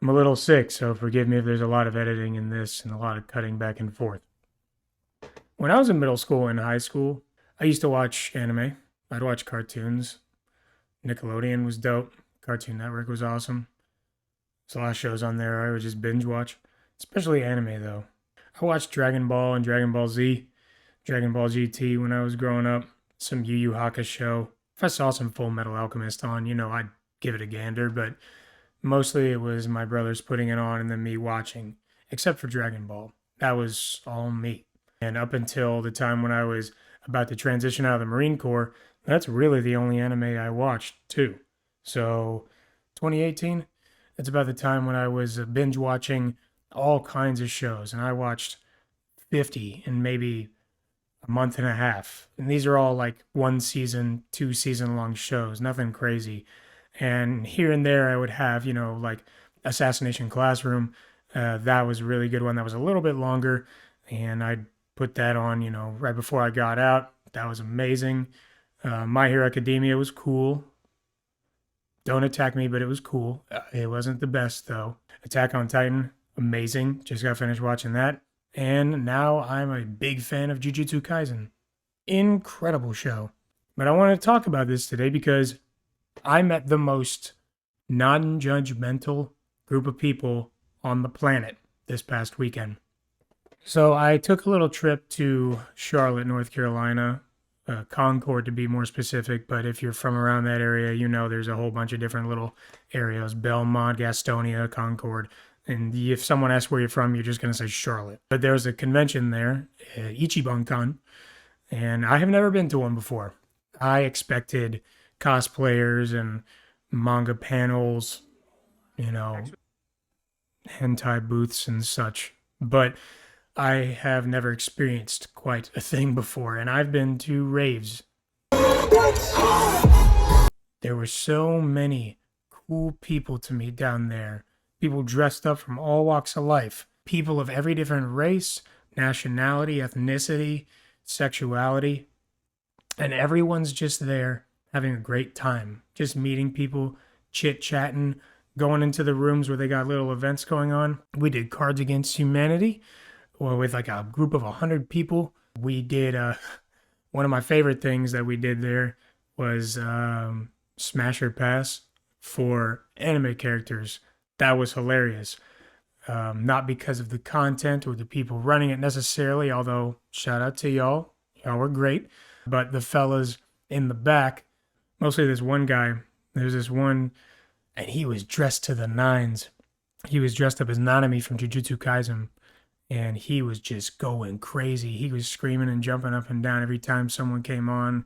I'm a little sick, so forgive me if there's a lot of editing in this and a lot of cutting back and forth. When I was in middle school and high school, I used to watch anime. I'd watch cartoons. Nickelodeon was dope. Cartoon Network was awesome. There's a lot of shows on there I would just binge watch, especially anime though. I watched Dragon Ball and Dragon Ball Z, Dragon Ball GT when I was growing up, some Yu Yu Hakusho. If I saw some Full Metal Alchemist on, I'd give it a gander, but mostly it was my brothers putting it on and then me watching, except for Dragon Ball. That was all me. And up until the time when I was about to transition out of the Marine Corps, that's really the only anime I watched too. So 2018, that's about the time when I was binge watching all kinds of shows, and I watched 50 in maybe a month and a half. And these are all like 1 season, 2 season long shows, nothing crazy. And here and there, I would have, like Assassination Classroom. That was a really good one. That was a little bit longer. And I'd put that on, right before I got out. That was amazing. My Hero Academia was cool. Don't attack me, but it was cool. It wasn't the best, though. Attack on Titan, amazing. Just got finished watching that. And now I'm a big fan of Jujutsu Kaisen. Incredible show. But I want to talk about this today because I met the most non judgmental group of people on the planet this past weekend. So I took a little trip to Charlotte, North Carolina, Concord to be more specific. But if you're from around that area, there's a whole bunch of different little areas: Belmont, Gastonia, Concord. And if someone asks where you're from, you're just going to say Charlotte. But there's a convention there, Ichiban Con, and I have never been to one before. I expected cosplayers and manga panels, you know, hentai booths and such. But I have never experienced quite a thing before, and I've been to raves. There were so many cool people to meet down there. People dressed up from all walks of life. People of every different race, nationality, ethnicity, sexuality. And everyone's just there having a great time. Just meeting people, chit chatting, going into the rooms where they got little events going on. We did Cards Against Humanity, or with like a group of 100 people. We did one of my favorite things that we did there was Smash or Pass for anime characters. That was hilarious. Not because of the content or the people running it necessarily, although shout out to y'all. Y'all were great. But the fellas in the back, mostly this one guy, there's this one, and he was dressed to the nines. He was dressed up as Nanami from Jujutsu Kaisen, and he was just going crazy. He was screaming and jumping up and down every time someone came on.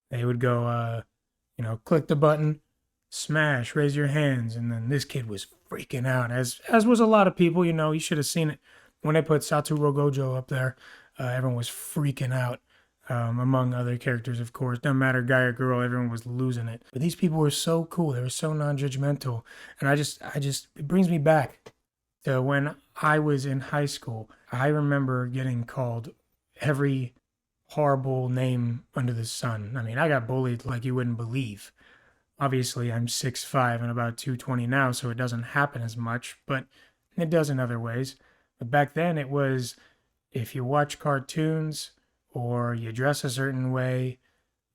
They would go, click the button, smash, raise your hands, and then this kid was freaking out, as was a lot of people. You should have seen it when they put Satoru Gojo up there. Everyone was freaking out. Among other characters, of course. Doesn't matter, guy or girl, everyone was losing it. But these people were so cool. They were so non-judgmental. And it brings me back to when I was in high school. I remember getting called every horrible name under the sun. I mean, I got bullied like you wouldn't believe. Obviously, I'm 6'5" and about 220 now, so it doesn't happen as much, but it does in other ways. But back then, it was if you watch cartoons, or you dress a certain way,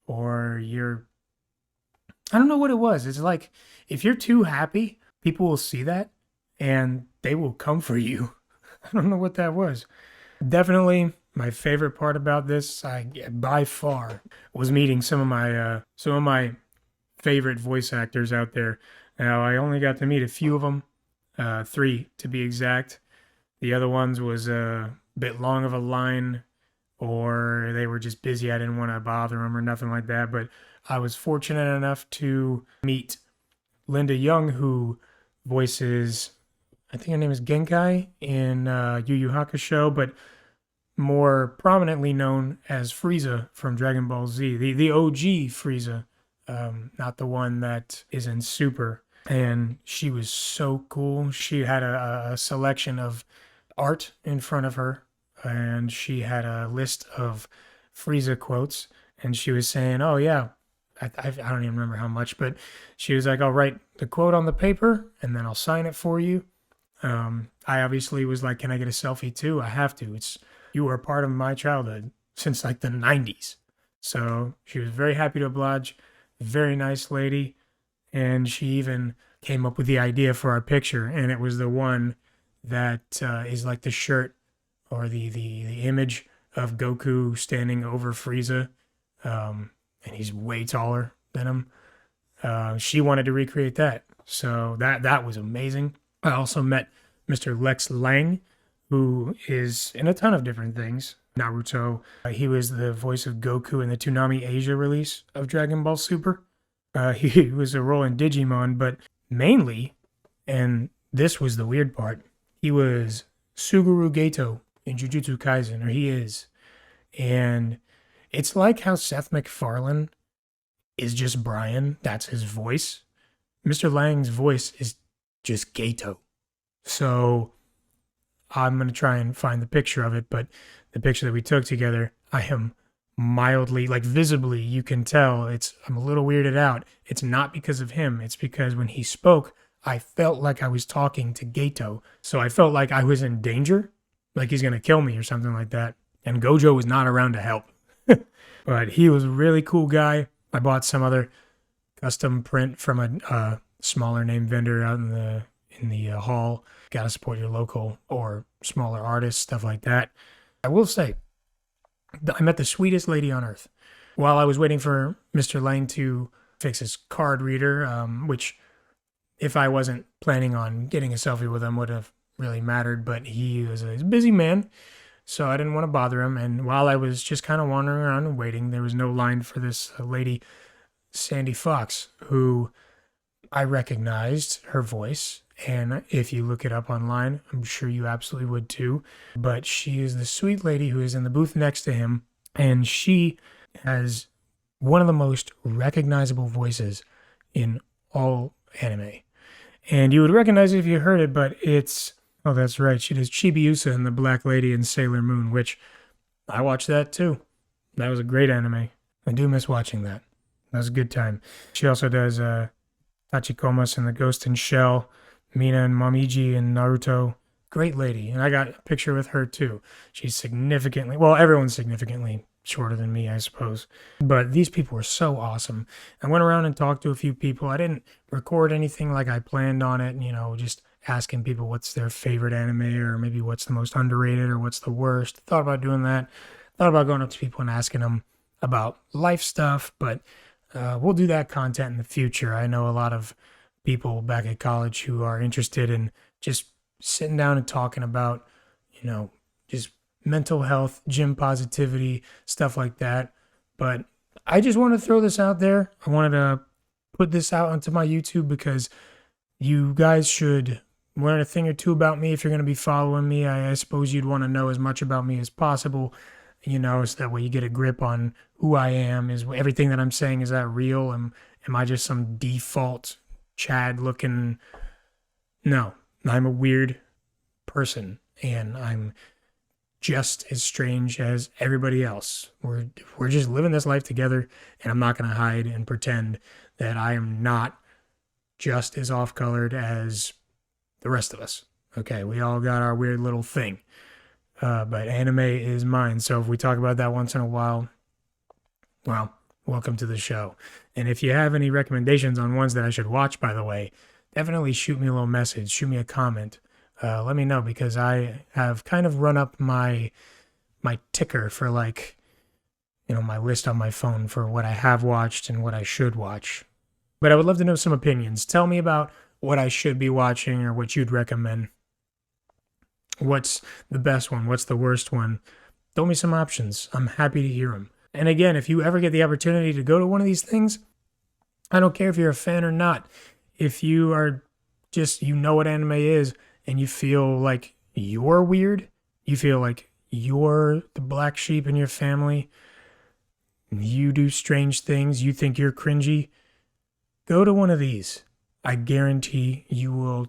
or I don't know what it was. It's like if you're too happy, people will see that and they will come for you. I don't know what that was. Definitely my favorite part about this, by far, was meeting some of my favorite voice actors out there. Now I only got to meet a few of them, 3 to be exact. The other ones was a bit long of a line, or they were just busy. I didn't want to bother them or nothing like that. But I was fortunate enough to meet Linda Young, who voices, I think her name is Genkai in Yu Yu Hakusho, but more prominently known as Frieza from Dragon Ball Z, the OG Frieza, not the one that is in Super. And she was so cool. She had a selection of art in front of her, and she had a list of Frieza quotes, and she was saying, "Oh yeah, I don't even remember how much, but she was like, I'll write the quote on the paper, and then I'll sign it for you, I obviously was like, can I get a selfie too? I have to. You were a part of my childhood since like the 90s. So she was very happy to oblige. Very nice lady. And she even came up with the idea for our picture. And it was the one that is like the shirt or the image of Goku standing over Frieza. And he's way taller than him. She wanted to recreate that. So that was amazing. I also met Mr. Lex Lang, who is in a ton of different things. Naruto. He was the voice of Goku in the Toonami Asia release of Dragon Ball Super. He was a role in Digimon, but mainly, and this was the weird part, he was Suguru Geto in Jujutsu Kaisen, or he is. And it's like how Seth MacFarlane is just Brian. That's his voice. Mr. Lang's voice is just Geto. So I'm going to try and find the picture of it, but the picture that we took together, I am mildly, like visibly, you can tell I'm a little weirded out. It's not because of him. It's because when he spoke, I felt like I was talking to Geto. So I felt like I was in danger, like he's going to kill me or something like that. And Gojo was not around to help. But he was a really cool guy. I bought some other custom print from a smaller name vendor out in the hall. Got to support your local or smaller artists, stuff like that. I will say, I met the sweetest lady on earth. While I was waiting for Mr. Lang to fix his card reader, which if I wasn't planning on getting a selfie with him would have really mattered, but he's a busy man, so I didn't want to bother him. And while I was just kind of wandering around and waiting, there was no line for this lady, Sandy Fox, who I recognized her voice. And if you look it up online, I'm sure you absolutely would too. But she is the sweet lady who is in the booth next to him. And she has one of the most recognizable voices in all anime. And you would recognize it if you heard it, but oh, that's right. She does Chibiusa in The Black Lady and Sailor Moon, which I watched that too. That was a great anime. I do miss watching that. That was a good time. She also does Tachikomas in The Ghost in Shell, Mina and Momiji in Naruto. Great lady. And I got a picture with her too. She's significantly, well, everyone's significantly shorter than me, I suppose. But these people were so awesome. I went around and talked to a few people. I didn't record anything like I planned on it, just asking people what's their favorite anime or maybe what's the most underrated or what's the worst. Thought about doing that. Thought about going up to people and asking them about life stuff, but we'll do that content in the future. I know a lot of people back at college who are interested in just sitting down and talking about, just mental health, gym positivity, stuff like that. But I just want to throw this out there. I wanted to put this out onto my YouTube because you guys should learn a thing or two about me if you're going to be following me. I suppose you'd want to know as much about me as possible, so that way you get a grip on who I am. Is everything that I'm saying, is that real? Am I just some default Chad looking? No, I'm a weird person and I'm just as strange as everybody else. We're just living this life together, and I'm not going to hide and pretend that I am not just as off-colored as the rest of us. Okay, we all got our weird little thing. But anime is mine, so if we talk about that once in a while, well, welcome to the show. And if you have any recommendations on ones that I should watch, by the way, definitely shoot me a little message, shoot me a comment. Let me know, because I have kind of run up my ticker for my list on my phone for what I have watched and what I should watch. But I would love to know some opinions. Tell me about what I should be watching or what you'd recommend. What's the best one? What's the worst one? Throw me some options. I'm happy to hear them. And again, if you ever get the opportunity to go to one of these things, I don't care if you're a fan or not. If you are just, what anime is, and you feel like you're weird, you feel like you're the black sheep in your family, you do strange things, you think you're cringy, go to one of these. I guarantee you will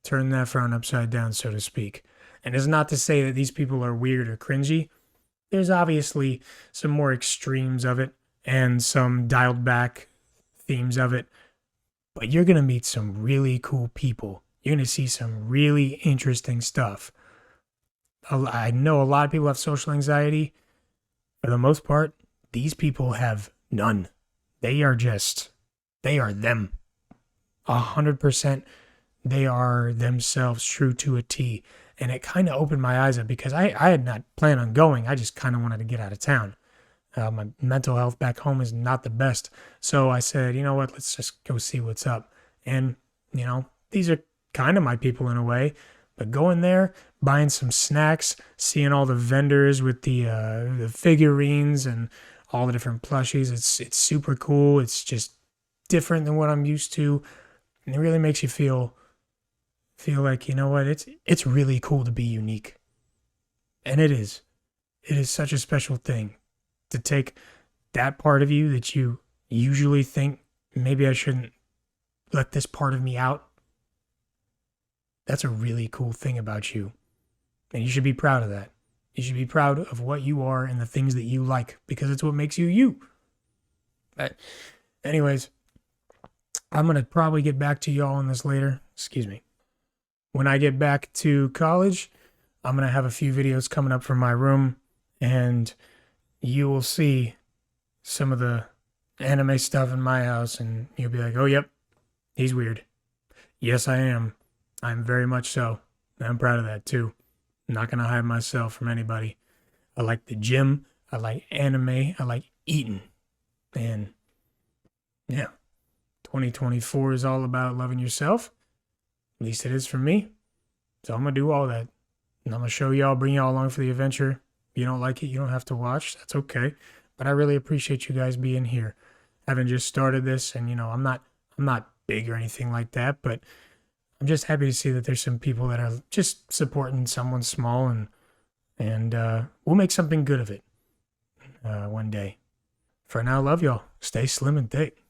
turn that frown upside down, so to speak. And it's not to say that these people are weird or cringy. There's obviously some more extremes of it and some dialed back themes of it. But you're going to meet some really cool people. you're going to see some really interesting stuff. I know a lot of people have social anxiety. For the most part, these people have none. They are them. 100%. They are themselves, true to a T. And it kind of opened my eyes up because I had not planned on going. I just kind of wanted to get out of town. My mental health back home is not the best. So I said, you know what, let's just go see what's up. And, these are kind of my people in a way. But going there, buying some snacks, seeing all the vendors with the figurines and all the different plushies, it's super cool. It's just different than what I'm used to. And it really makes you feel like, you know what, it's really cool to be unique. And it is. It is such a special thing to take that part of you that you usually think maybe I shouldn't let this part of me out. That's a really cool thing about you. And you should be proud of that. You should be proud of what you are and the things that you like because it's what makes you you. But anyways, I'm going to probably get back to y'all on this later. Excuse me. When I get back to college, I'm going to have a few videos coming up from my room, and you will see some of the anime stuff in my house, and you'll be like, oh, yep, he's weird. Yes, I am. I'm very much so. I'm proud of that, too. I'm not going to hide myself from anybody. I like the gym. I like anime. I like eating. And, yeah, 2024 is all about loving yourself. At least it is for me. So I'm going to do all that. And I'm going to show y'all, bring y'all along for the adventure. If you don't like it, you don't have to watch. That's okay. But I really appreciate you guys being here. Having just started this, and I'm not big or anything like that, but I'm just happy to see that there's some people that are just supporting someone small, and we'll make something good of it one day. For now, love y'all. Stay slim and thick.